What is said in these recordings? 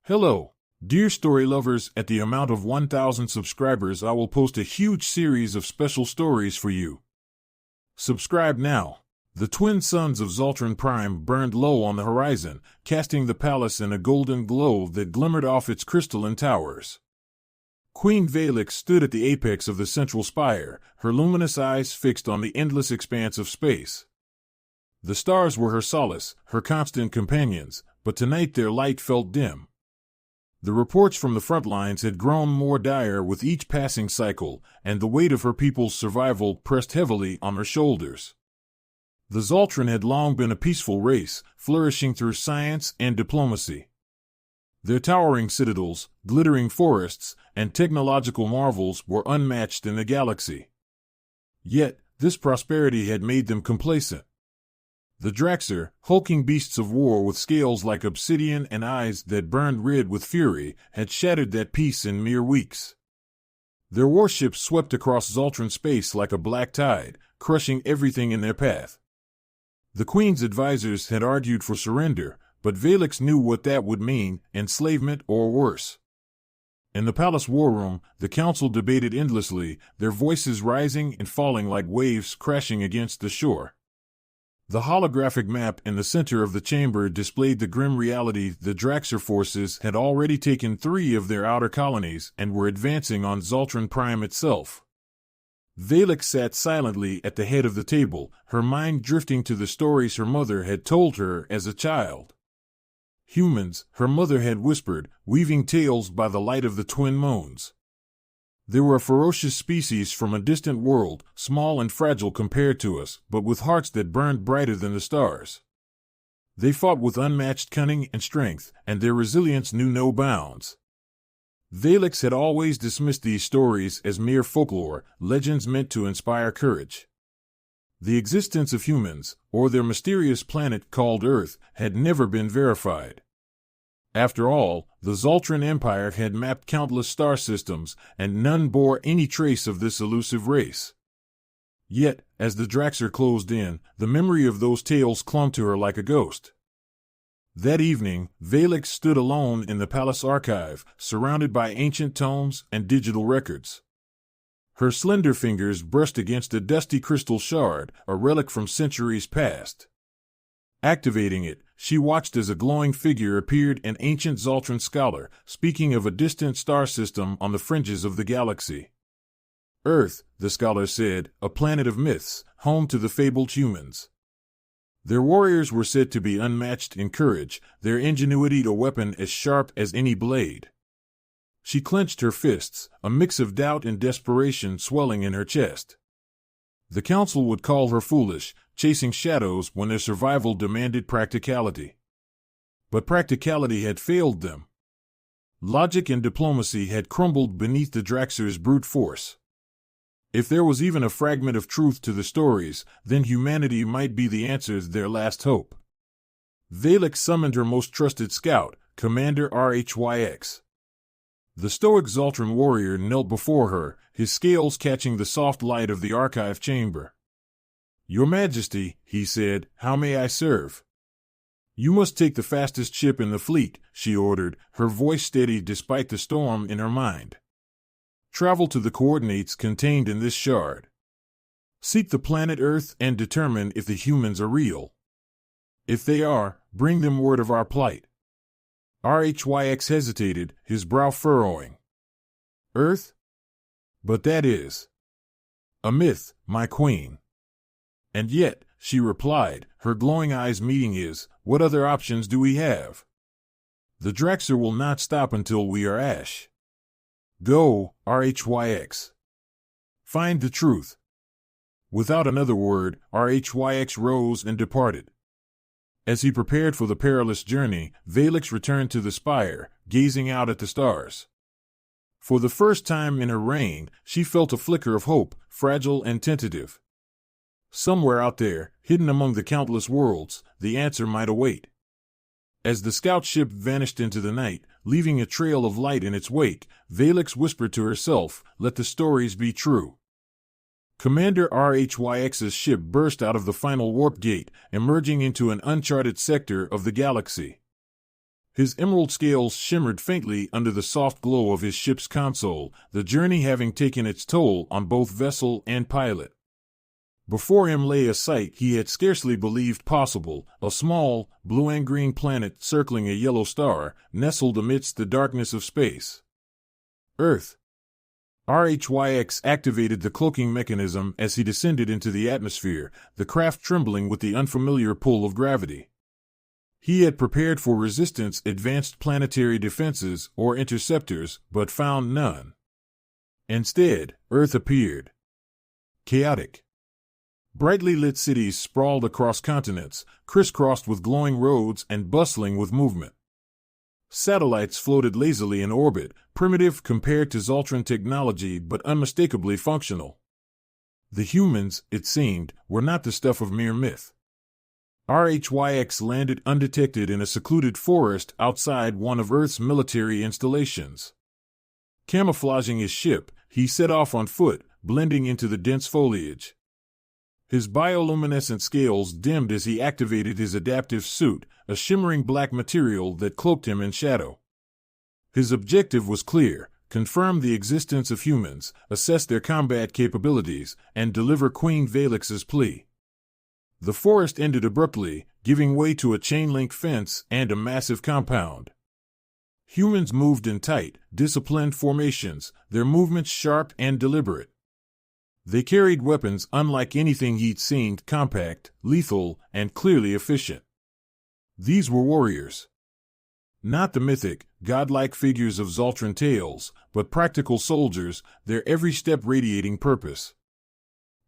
Hello, dear story lovers. At the amount of 1,000 subscribers, I will post a huge series of special stories for you. Subscribe now. The twin suns of Zoltran Prime burned low on the horizon, casting the palace in a golden glow that glimmered off its crystalline towers. Queen Valix stood at the apex of the central spire, her luminous eyes fixed on the endless expanse of space. The stars were her solace, her constant companions, but tonight their light felt dim. The reports from the front lines had grown more dire with each passing cycle, and the weight of her people's survival pressed heavily on her shoulders. The Zoltran had long been a peaceful race, flourishing through science and diplomacy. Their towering citadels, glittering forests, and technological marvels were unmatched in the galaxy. Yet, this prosperity had made them complacent. The Draxer, hulking beasts of war with scales like obsidian and eyes that burned red with fury, had shattered that peace in mere weeks. Their warships swept across Zoltran space like a black tide, crushing everything in their path. The Queen's advisors had argued for surrender, but Valix knew what that would mean: enslavement or worse. In the palace war room, the council debated endlessly, their voices rising and falling like waves crashing against the shore. The holographic map in the center of the chamber displayed the grim reality: the Draxer forces had already taken 3 of their outer colonies and were advancing on Zoltran Prime itself. Valix sat silently at the head of the table, her mind drifting to the stories her mother had told her as a child. Humans, her mother had whispered, weaving tales by the light of the twin moons. They were a ferocious species from a distant world, small and fragile compared to us, but with hearts that burned brighter than the stars. They fought with unmatched cunning and strength, and their resilience knew no bounds. Valix had always dismissed these stories as mere folklore, legends meant to inspire courage. The existence of humans, or their mysterious planet called Earth, had never been verified. After all, the Zoltran Empire had mapped countless star systems, and none bore any trace of this elusive race. Yet, as the Draxer closed in, the memory of those tales clung to her like a ghost. That evening, Valix stood alone in the palace archive, surrounded by ancient tomes and digital records. Her slender fingers brushed against a dusty crystal shard, a relic from centuries past. Activating it, she watched as a glowing figure appeared, an ancient Zoltran scholar, speaking of a distant star system on the fringes of the galaxy. Earth, the scholar said, a planet of myths, home to the fabled humans. Their warriors were said to be unmatched in courage, their ingenuity a weapon as sharp as any blade. She clenched her fists, a mix of doubt and desperation swelling in her chest. The council would call her foolish, chasing shadows when their survival demanded practicality. But practicality had failed them. Logic and diplomacy had crumbled beneath the Draxer's brute force. If there was even a fragment of truth to the stories, then humanity might be the answer, their last hope. Valix summoned her most trusted scout, Commander RHYX. The stoic Zoltran warrior knelt before her, his scales catching the soft light of the archive chamber. "Your Majesty," he said, "how may I serve?" "You must take the fastest ship in the fleet," she ordered, her voice steady despite the storm in her mind. "Travel to the coordinates contained in this shard. Seek the planet Earth and determine if the humans are real. If they are, bring them word of our plight." RHYX hesitated, his brow furrowing. "Earth? But that is a myth, my queen." "And yet," she replied, her glowing eyes meeting his, "what other options do we have? The Draxer will not stop until we are ash. Go, RHYX. Find the truth." Without another word, RHYX rose and departed. As he prepared for the perilous journey, Valix returned to the spire, gazing out at the stars. For the first time in her reign, she felt a flicker of hope, fragile and tentative. Somewhere out there, hidden among the countless worlds, the answer might await. As the scout ship vanished into the night, leaving a trail of light in its wake, Valix whispered to herself, "Let the stories be true." Commander RHYX's ship burst out of the final warp gate, emerging into an uncharted sector of the galaxy. His emerald scales shimmered faintly under the soft glow of his ship's console, the journey having taken its toll on both vessel and pilot. Before him lay a sight he had scarcely believed possible, a small, blue and green planet circling a yellow star, nestled amidst the darkness of space. Earth. RHYX activated the cloaking mechanism as he descended into the atmosphere, the craft trembling with the unfamiliar pull of gravity. He had prepared for resistance advanced planetary defenses or interceptors, but found none. Instead, Earth appeared. Chaotic. Brightly lit cities sprawled across continents, crisscrossed with glowing roads and bustling with movement. Satellites floated lazily in orbit, primitive compared to Zoltran technology but unmistakably functional. The humans, it seemed, were not the stuff of mere myth. RHYX landed undetected in a secluded forest outside one of Earth's military installations. Camouflaging his ship, he set off on foot, blending into the dense foliage. His bioluminescent scales dimmed as he activated his adaptive suit, a shimmering black material that cloaked him in shadow. His objective was clear: confirm the existence of humans, assess their combat capabilities, and deliver Queen Valix's plea. The forest ended abruptly, giving way to a chain-link fence and a massive compound. Humans moved in tight, disciplined formations, their movements sharp and deliberate. They carried weapons unlike anything he'd seen, compact, lethal, and clearly efficient. These were warriors. Not the mythic, godlike figures of Zoltran tales, but practical soldiers, their every step radiating purpose.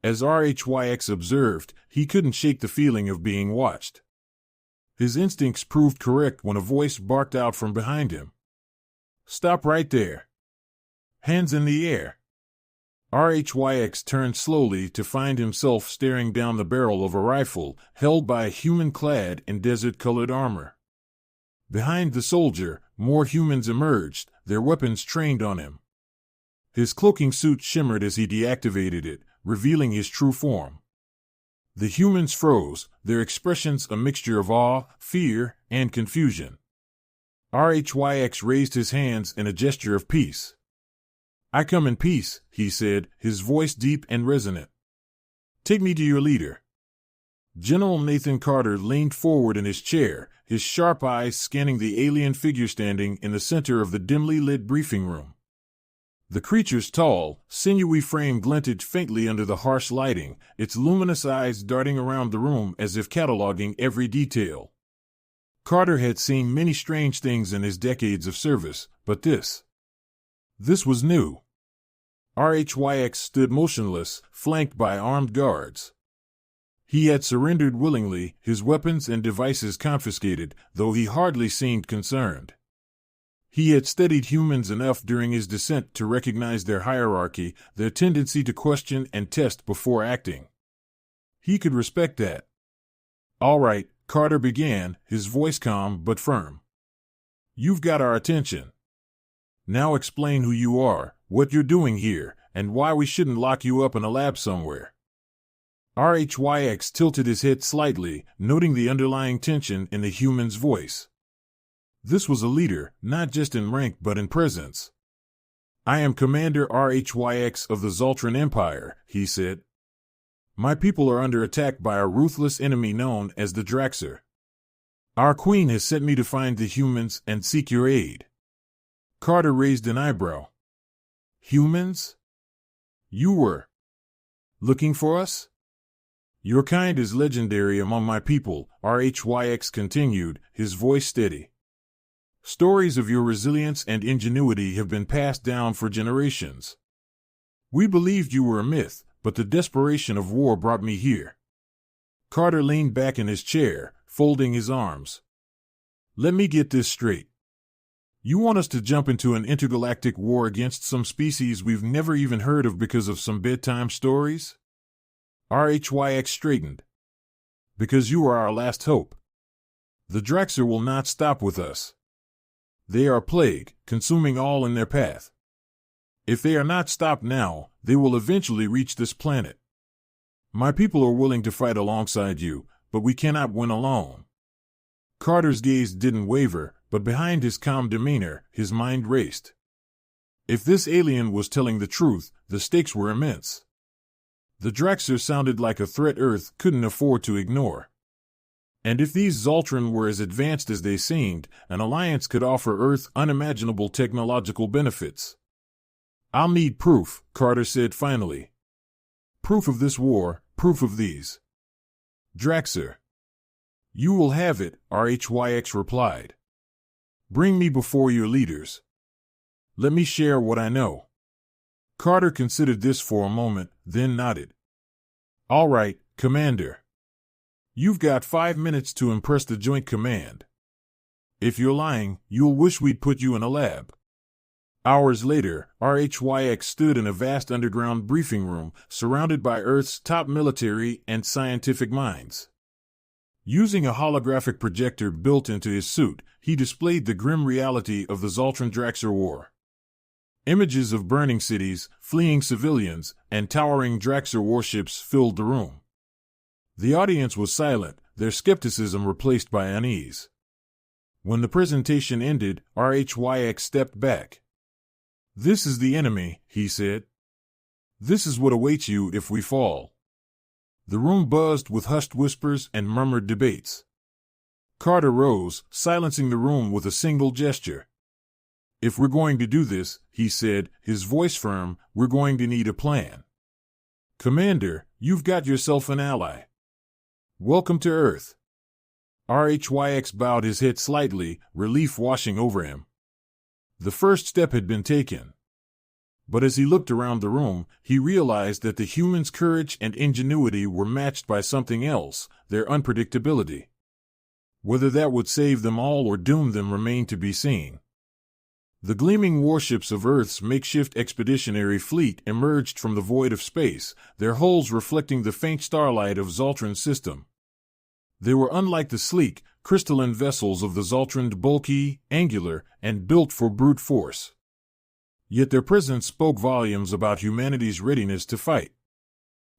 As RHYX observed, he couldn't shake the feeling of being watched. His instincts proved correct when a voice barked out from behind him. "Stop right there. Hands in the air." RHYX turned slowly to find himself staring down the barrel of a rifle held by a human clad in desert-colored armor. Behind the soldier, more humans emerged, their weapons trained on him. His cloaking suit shimmered as he deactivated it, revealing his true form. The humans froze, their expressions a mixture of awe, fear, and confusion. RHYX raised his hands in a gesture of peace. "I come in peace," he said, his voice deep and resonant. "Take me to your leader." General Nathan Carter leaned forward in his chair, his sharp eyes scanning the alien figure standing in the center of the dimly lit briefing room. The creature's tall, sinewy frame glinted faintly under the harsh lighting, its luminous eyes darting around the room as if cataloging every detail. Carter had seen many strange things in his decades of service, but this was new. RHYX stood motionless, flanked by armed guards. He had surrendered willingly, his weapons and devices confiscated, though he hardly seemed concerned. He had studied humans enough during his descent to recognize their hierarchy, their tendency to question and test before acting. He could respect that. "All right," Carter began, his voice calm but firm. "You've got our attention. Now explain who you are, what you're doing here, and why we shouldn't lock you up in a lab somewhere." RHYX tilted his head slightly, noting the underlying tension in the human's voice. This was a leader, not just in rank but in presence. "I am Commander RHYX of the Zoltran Empire," he said. "My people are under attack by a ruthless enemy known as the Draxer. Our queen has sent me to find the humans and seek your aid." Carter raised an eyebrow. "Humans? You were looking for us?" "Your kind is legendary among my people," RHYX continued, his voice steady. "Stories of your resilience and ingenuity have been passed down for generations. We believed you were a myth, but the desperation of war brought me here." Carter leaned back in his chair, folding his arms. "Let me get this straight. You want us to jump into an intergalactic war against some species we've never even heard of because of some bedtime stories?" RHYX straightened. "Because you are our last hope. The Draxer will not stop with us. They are a plague, consuming all in their path. If they are not stopped now, they will eventually reach this planet. My people are willing to fight alongside you, but we cannot win alone." Carter's gaze didn't waver, But behind his calm demeanor, his mind raced. If this alien was telling the truth, the stakes were immense. The Draxer sounded like a threat Earth couldn't afford to ignore. And if these Zoltran were as advanced as they seemed, an alliance could offer Earth unimaginable technological benefits. "I'll need proof," Carter said finally. "Proof of this war, proof of these Draxer." "You will have it," RHYX replied. "Bring me before your leaders. Let me share what I know." Carter considered this for a moment, then nodded. "All right, Commander. You've got 5 minutes to impress the Joint Command. If you're lying, you'll wish we'd put you in a lab." Hours later, RHYX stood in a vast underground briefing room, surrounded by Earth's top military and scientific minds. Using a holographic projector built into his suit, he displayed the grim reality of the Zoltran Draxer War. Images of burning cities, fleeing civilians, and towering Draxer warships filled the room. The audience was silent, their skepticism replaced by unease. When the presentation ended, RHYX stepped back. "This is the enemy," he said. "This is what awaits you if we fall." The room buzzed with hushed whispers and murmured debates. Carter rose, silencing the room with a single gesture. "If we're going to do this," he said, his voice firm, "we're going to need a plan. Commander, you've got yourself an ally. Welcome to Earth." RHYX bowed his head slightly, relief washing over him. The first step had been taken. But as he looked around the room, he realized that the humans' courage and ingenuity were matched by something else, their unpredictability. Whether that would save them all or doom them remained to be seen. The gleaming warships of Earth's makeshift expeditionary fleet emerged from the void of space, their hulls reflecting the faint starlight of Zoltran's system. They were unlike the sleek, crystalline vessels of the Zoltran, bulky, angular, and built for brute force. Yet their presence spoke volumes about humanity's readiness to fight.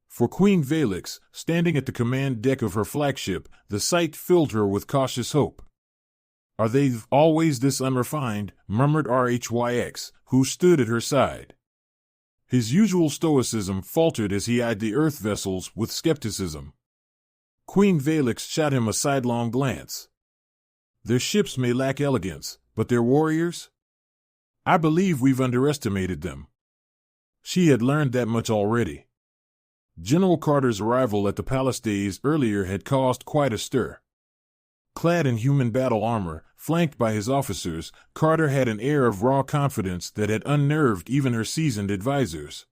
For Queen Valix, standing at the command deck of her flagship, the sight filled her with cautious hope. "Are they always this unrefined?" murmured RHYX, who stood at her side. His usual stoicism faltered as he eyed the Earth vessels with skepticism. Queen Valix shot him a sidelong glance. "Their ships may lack elegance, but their warriors? I believe we've underestimated them." She had learned that much already. General Carter's arrival at the palace days earlier had caused quite a stir. Clad in human battle armor, flanked by his officers, Carter had an air of raw confidence that had unnerved even her seasoned advisors.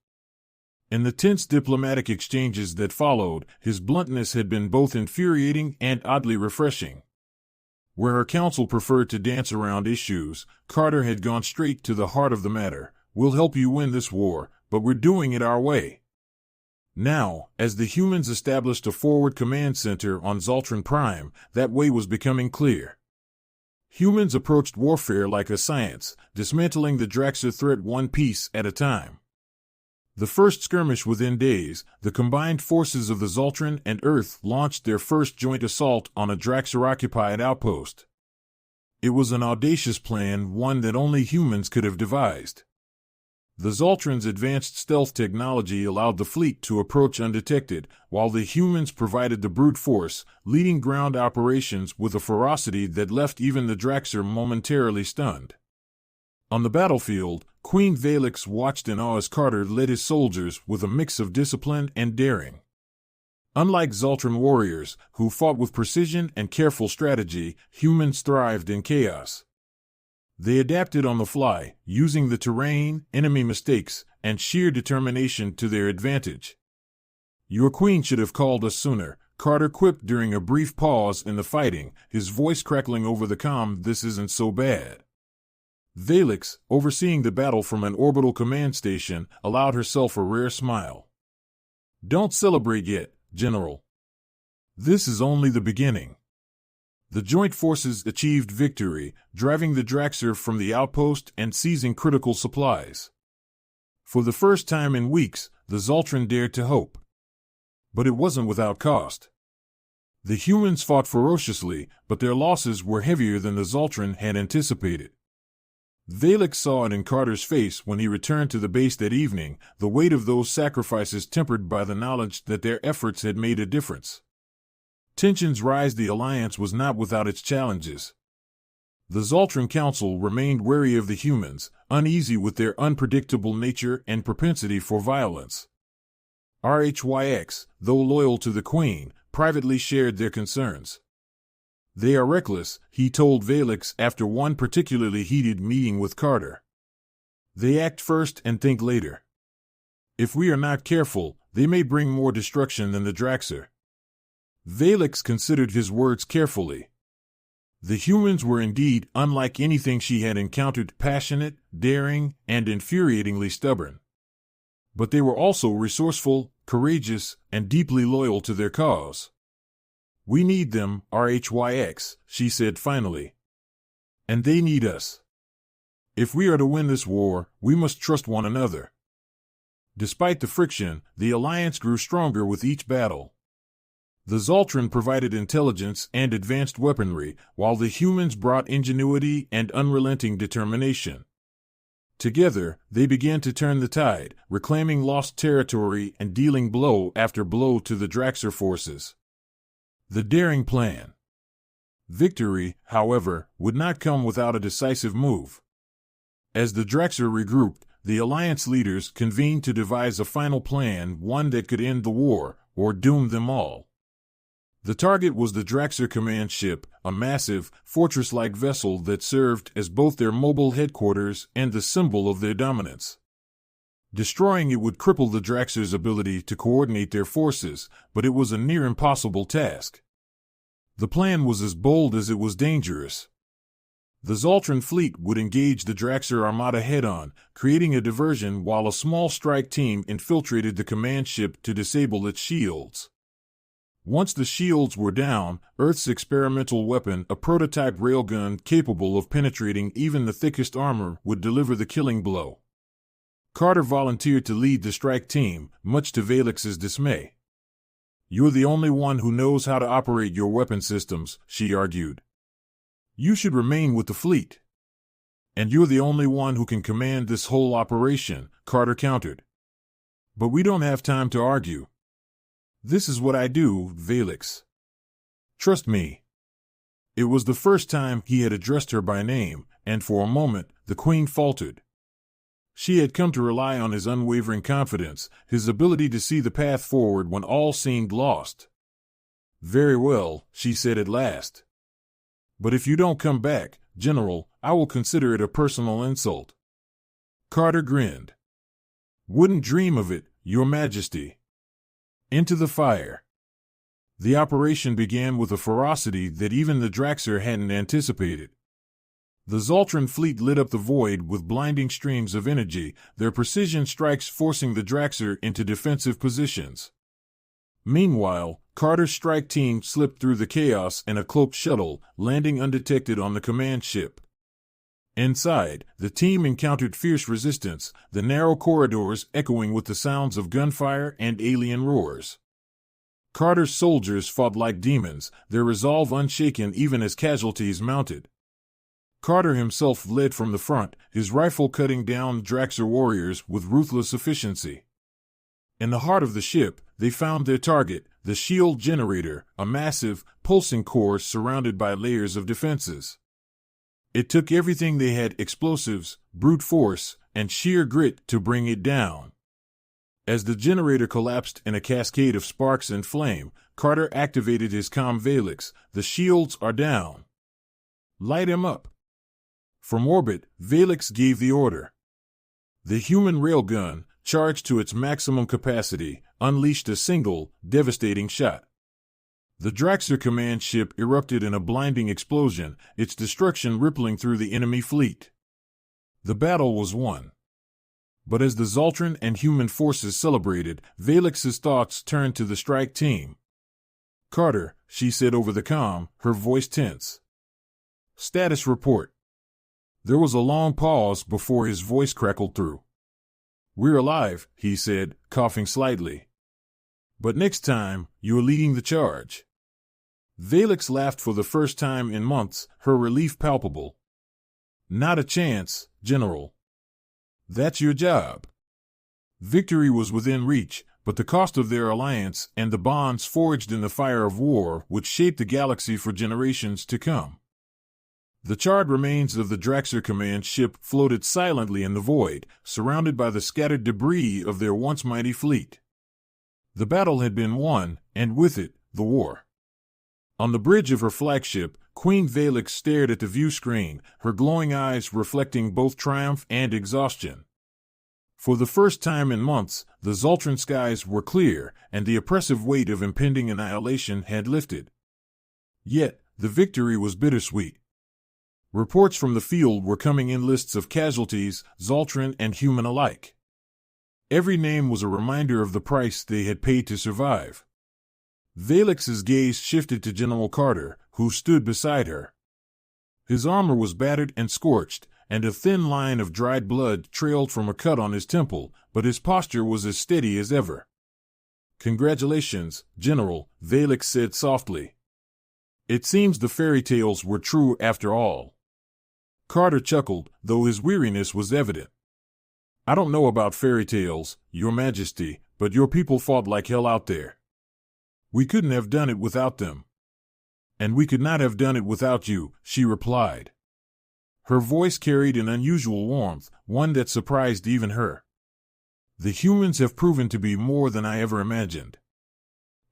In the tense diplomatic exchanges that followed, his bluntness had been both infuriating and oddly refreshing. Where her counsel preferred to dance around issues, Carter had gone straight to the heart of the matter. "We'll help you win this war, but we're doing it our way." Now, as the humans established a forward command center on Zoltran Prime, that way was becoming clear. Humans approached warfare like a science, dismantling the Draxer threat one piece at a time. The first skirmish within days, the combined forces of the Zoltran and Earth launched their first joint assault on a Draxer-occupied outpost. It was an audacious plan, one that only humans could have devised. The Zoltran's advanced stealth technology allowed the fleet to approach undetected, while the humans provided the brute force, leading ground operations with a ferocity that left even the Draxer momentarily stunned. On the battlefield, Queen Valix watched in awe as Carter led his soldiers with a mix of discipline and daring. Unlike Zoltran warriors, who fought with precision and careful strategy, humans thrived in chaos. They adapted on the fly, using the terrain, enemy mistakes, and sheer determination to their advantage. "Your queen should have called us sooner," Carter quipped during a brief pause in the fighting, his voice crackling over the comm. "This isn't so bad." Valix, overseeing the battle from an orbital command station, allowed herself a rare smile. "Don't celebrate yet, General. This is only the beginning." The joint forces achieved victory, driving the Draxer from the outpost and seizing critical supplies. For the first time in weeks, the Zoltran dared to hope. But it wasn't without cost. The humans fought ferociously, but their losses were heavier than the Zoltran had anticipated. Valix saw it in Carter's face when he returned to the base that evening, the weight of those sacrifices tempered by the knowledge that their efforts had made a difference. Tensions rise. The Alliance was not without its challenges. The Zoltran Council remained wary of the humans, uneasy with their unpredictable nature and propensity for violence. RHYX, though loyal to the Queen, privately shared their concerns. They are reckless, he told Valix after one particularly heated meeting with Carter. They act first and think later. If we are not careful, they may bring more destruction than the Draxer. Valix considered his words carefully. The humans were indeed unlike anything she had encountered, passionate, daring, and infuriatingly stubborn. But they were also resourceful, courageous, and deeply loyal to their cause. We need them, RHYX, she said finally. And they need us. If we are to win this war, we must trust one another. Despite the friction, the Alliance grew stronger with each battle. The Zoltran provided intelligence and advanced weaponry, while the humans brought ingenuity and unrelenting determination. Together, they began to turn the tide, reclaiming lost territory and dealing blow after blow to the Draxer forces. The daring plan. Victory, however, would not come without a decisive move. As the Draxer regrouped, the Alliance leaders convened to devise a final plan, one that could end the war, or doom them all. The target was the Draxer command ship, a massive, fortress-like vessel that served as both their mobile headquarters and the symbol of their dominance. Destroying it would cripple the Draxer's ability to coordinate their forces, but it was a near impossible task. The plan was as bold as it was dangerous. The Zoltran fleet would engage the Draxer armada head-on, creating a diversion while a small strike team infiltrated the command ship to disable its shields. Once the shields were down, Earth's experimental weapon, a prototype railgun capable of penetrating even the thickest armor, would deliver the killing blow. Carter volunteered to lead the strike team, much to Valix's dismay. "You're the only one who knows how to operate your weapon systems," she argued. "You should remain with the fleet." "And you're the only one who can command this whole operation," Carter countered. "But we don't have time to argue. This is what I do, Valix. Trust me." It was the first time he had addressed her by name, and for a moment, the Queen faltered. She had come to rely on his unwavering confidence, his ability to see the path forward when all seemed lost. "Very well," she said at last. "But if you don't come back, General, I will consider it a personal insult." Carter grinned. "Wouldn't dream of it, Your Majesty." Into the fire. The operation began with a ferocity that even the Draxer hadn't anticipated. The Zoltran fleet lit up the void with blinding streams of energy, their precision strikes forcing the Draxer into defensive positions. Meanwhile, Carter's strike team slipped through the chaos in a cloaked shuttle, landing undetected on the command ship. Inside, the team encountered fierce resistance, the narrow corridors echoing with the sounds of gunfire and alien roars. Carter's soldiers fought like demons, their resolve unshaken even as casualties mounted. Carter himself led from the front, his rifle cutting down Draxer warriors with ruthless efficiency. In the heart of the ship, they found their target, the shield generator, a massive, pulsing core surrounded by layers of defenses. It took everything they had: explosives, brute force, and sheer grit to bring it down. As the generator collapsed in a cascade of sparks and flame, Carter activated his comm Valix. "The shields are down. Light him up." From orbit, Valix gave the order. The human railgun, charged to its maximum capacity, unleashed a single, devastating shot. The Draxer command ship erupted in a blinding explosion, its destruction rippling through the enemy fleet. The battle was won. But as the Zoltran and human forces celebrated, Valix's thoughts turned to the strike team. "Carter," she said over the comm, her voice tense. "Status report." There was a long pause before his voice crackled through. "We're alive," he said, coughing slightly. "But next time, you're leading the charge." Valix laughed for the first time in months, her relief palpable. Not a chance, General. That's your job. Victory was within reach, but the cost of their alliance and the bonds forged in the fire of war would shape the galaxy for generations to come. The charred remains of the Draxxir command ship floated silently in the void, surrounded by the scattered debris of their once mighty fleet. The battle had been won, and with it, the war. On the bridge of her flagship, Queen Valix stared at the view screen, her glowing eyes reflecting both triumph and exhaustion. For the first time in months, the Zoltran skies were clear, and the oppressive weight of impending annihilation had lifted. Yet, the victory was bittersweet. Reports from the field were coming in, lists of casualties, Zoltran and human alike. Every name was a reminder of the price they had paid to survive. Valix's gaze shifted to General Carter, who stood beside her. His armor was battered and scorched, and a thin line of dried blood trailed from a cut on his temple, but his posture was as steady as ever. "Congratulations, General," Valix said softly. "It seems the fairy tales were true after all." Carter chuckled, though his weariness was evident. "I don't know about fairy tales, Your Majesty, but your people fought like hell out there. We couldn't have done it without them." "And we could not have done it without you," she replied. Her voice carried an unusual warmth, one that surprised even her. "The humans have proven to be more than I ever imagined."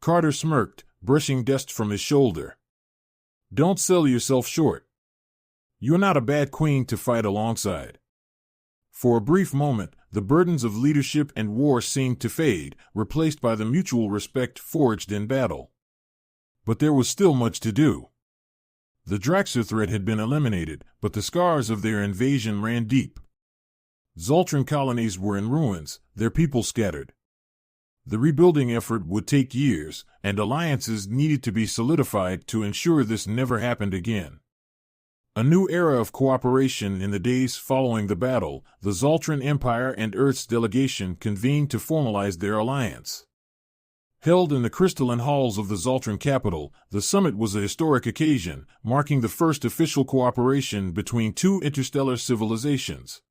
Carter smirked, brushing dust from his shoulder. "Don't sell yourself short. You're not a bad queen to fight alongside." For a brief moment, the burdens of leadership and war seemed to fade, replaced by the mutual respect forged in battle. But there was still much to do. The Draxxir threat had been eliminated, but the scars of their invasion ran deep. Zoltran colonies were in ruins, their people scattered. The rebuilding effort would take years, and alliances needed to be solidified to ensure this never happened again. A new era of cooperation in the days following the battle, the Zoltran Empire and Earth's delegation convened to formalize their alliance. Held in the crystalline halls of the Zoltran capital, the summit was a historic occasion, marking the first official cooperation between two interstellar civilizations.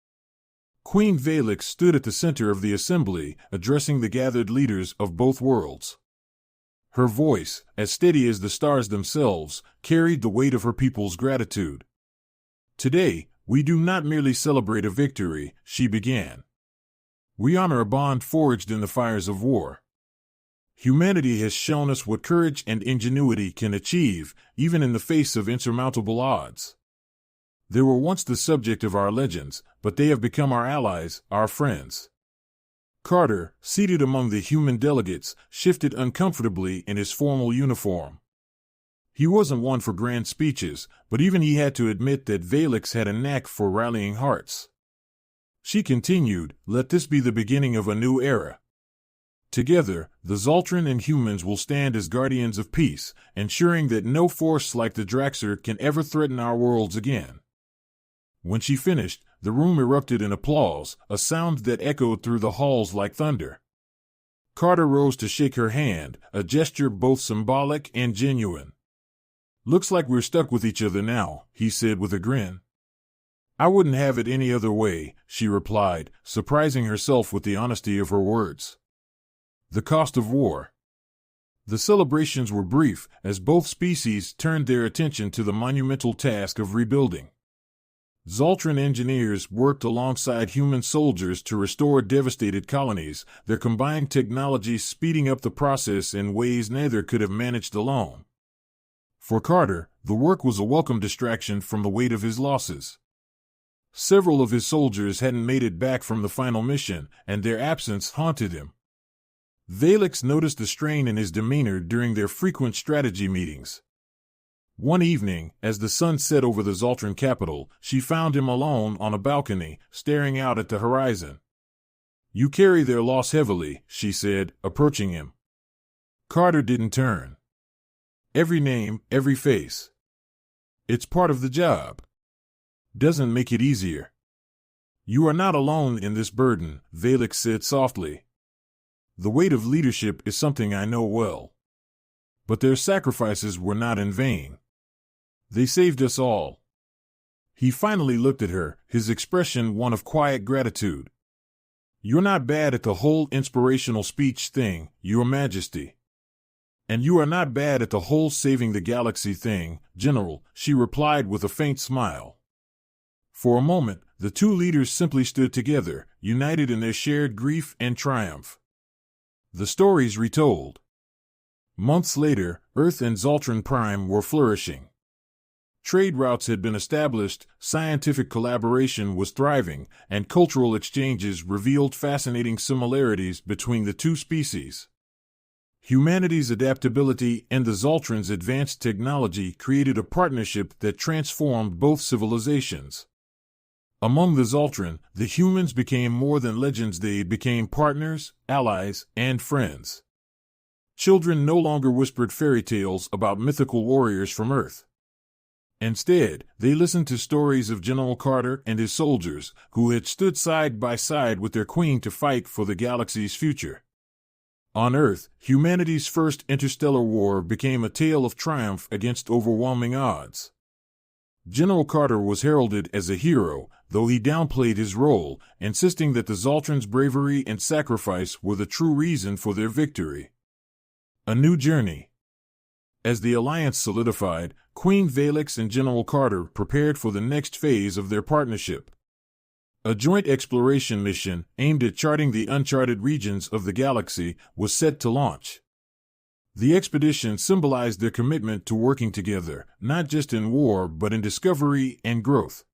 Queen Valix stood at the center of the assembly, addressing the gathered leaders of both worlds. Her voice, as steady as the stars themselves, carried the weight of her people's gratitude. "Today, we do not merely celebrate a victory," she began. "We honor a bond forged in the fires of war. Humanity has shown us what courage and ingenuity can achieve, even in the face of insurmountable odds. They were once the subject of our legends, but they have become our allies, our friends." Carter, seated among the human delegates, shifted uncomfortably in his formal uniform. He wasn't one for grand speeches, but even he had to admit that Valix had a knack for rallying hearts. She continued, "Let this be the beginning of a new era. Together, the Zoltran and humans will stand as guardians of peace, ensuring that no force like the Draxxir can ever threaten our worlds again." When she finished, the room erupted in applause, a sound that echoed through the halls like thunder. Carter rose to shake her hand, a gesture both symbolic and genuine. "Looks like we're stuck with each other now," he said with a grin. "I wouldn't have it any other way," she replied, surprising herself with the honesty of her words. The cost of war. The celebrations were brief, as both species turned their attention to the monumental task of rebuilding. Zoltran engineers worked alongside human soldiers to restore devastated colonies, their combined technology speeding up the process in ways neither could have managed alone. For Carter, the work was a welcome distraction from the weight of his losses. Several of his soldiers hadn't made it back from the final mission, and their absence haunted him. Valix noticed the strain in his demeanor during their frequent strategy meetings. One evening, as the sun set over the Zoltran capital, she found him alone on a balcony, staring out at the horizon. "You carry their loss heavily," she said, approaching him. Carter didn't turn. "Every name, every face. It's part of the job. Doesn't make it easier." "You are not alone in this burden," Valix said softly. "The weight of leadership is something I know well. But their sacrifices were not in vain. They saved us all. He finally looked at her, his expression one of quiet gratitude. You're not bad at the whole inspirational speech thing, Your Majesty. And you are not bad at the whole saving the galaxy thing, General, she replied with a faint smile. For a moment, the two leaders simply stood together, united in their shared grief and triumph. The stories retold. Months later, Earth and Zoltran Prime were flourishing. Trade routes had been established, scientific collaboration was thriving, and cultural exchanges revealed fascinating similarities between the two species. Humanity's adaptability and the Zoltrans' advanced technology created a partnership that transformed both civilizations. Among the Zoltran, the humans became more than legends, they became partners, allies, and friends. Children no longer whispered fairy tales about mythical warriors from Earth. Instead, they listened to stories of General Carter and his soldiers, who had stood side by side with their queen to fight for the galaxy's future. On Earth, humanity's first interstellar war became a tale of triumph against overwhelming odds. General Carter was heralded as a hero, though he downplayed his role, insisting that the Zoltrans' bravery and sacrifice were the true reason for their victory. A new journey. As the alliance solidified, Queen Valix and General Carter prepared for the next phase of their partnership. A joint exploration mission, aimed at charting the uncharted regions of the galaxy, was set to launch. The expedition symbolized their commitment to working together, not just in war but in discovery and growth.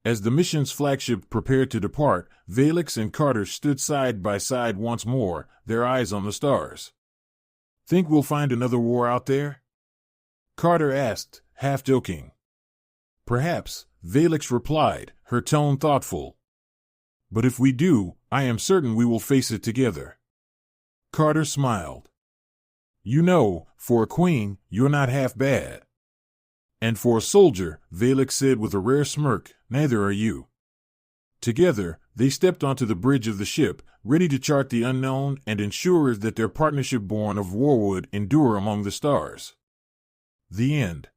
As the mission's flagship prepared to depart, Valix and Carter stood side by side once more, their eyes on the stars. "Think we'll find another war out there?" Carter asked, half joking. "Perhaps," Valix replied, her tone thoughtful. "But if we do, I am certain we will face it together." Carter smiled. "You know, for a queen, you're not half bad." "And for a soldier," Valix said with a rare smirk, "neither are you." Together, they stepped onto the bridge of the ship, ready to chart the unknown and ensure that their partnership born of war would endure among the stars. The end.